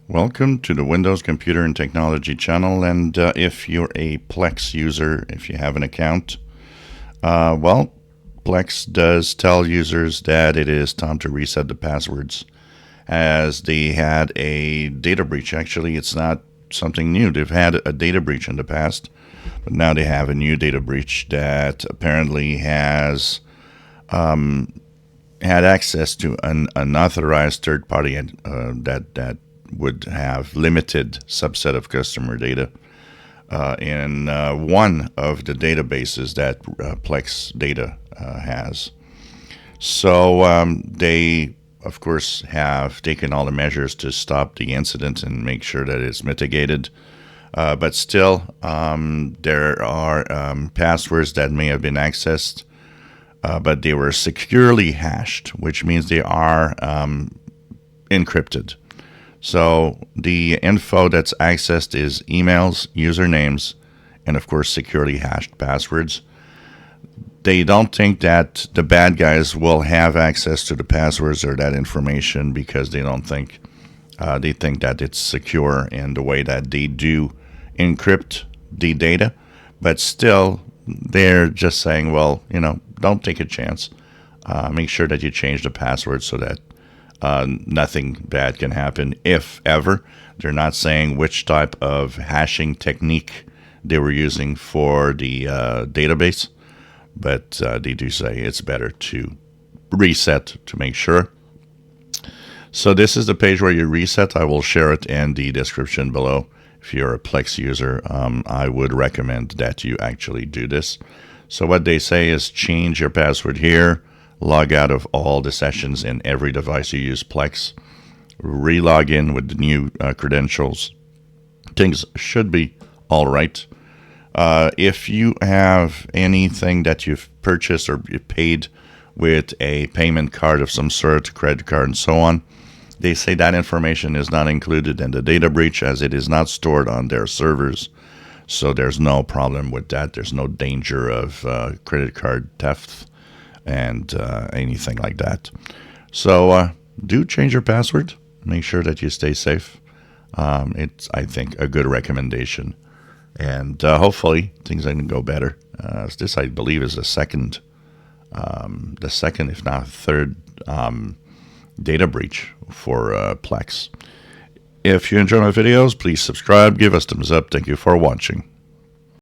Welcome to the Windows Computer and Technology channel, and if you're a PLEX user, if you have an account, PLEX does tell users that it is time to reset the passwords as they had a data breach. Actually, it's not something new. They've had a data breach in the past, but now they have a new data breach that apparently has had access to an unauthorized third party that would have limited subset of customer data in one of the databases that PLEX data has. So they, of course, have taken all the measures to stop the incident and make sure that it's mitigated. But still, there are passwords that may have been accessed, but they were securely hashed, which means they are encrypted. So the info that's accessed is emails, usernames, and of course securely hashed passwords. They don't think that the bad guys will have access to the passwords or that information because they don't think they think that it's secure in the way that they do encrypt the data. But still, they're just saying, well, don't take a chance. Make sure that you change the password so that nothing bad can happen, if ever. They're not saying which type of hashing technique they were using for the database, but they do say it's better to reset to make sure. So this is the page where you reset. I will share it in the description below. If you're a PLEX user, I would recommend that you actually do this. So what they say is change your password here, log out of all the sessions in every device you use PLEX, re-log in with the new credentials. Things should be all right. If you have anything that you've purchased or you paid with a payment card of some sort, credit card and so on, they say that information is not included in the data breach as it is not stored on their servers. So there's no problem with that. There's no danger of credit card theft and anything like that. So do change your password. Make sure that you stay safe. It's, I think, a good recommendation. And hopefully things are going to go better. This, I believe, is the second, if not third, data breach for PLEX. If you enjoy my videos, please subscribe, give us thumbs up. Thank you for watching.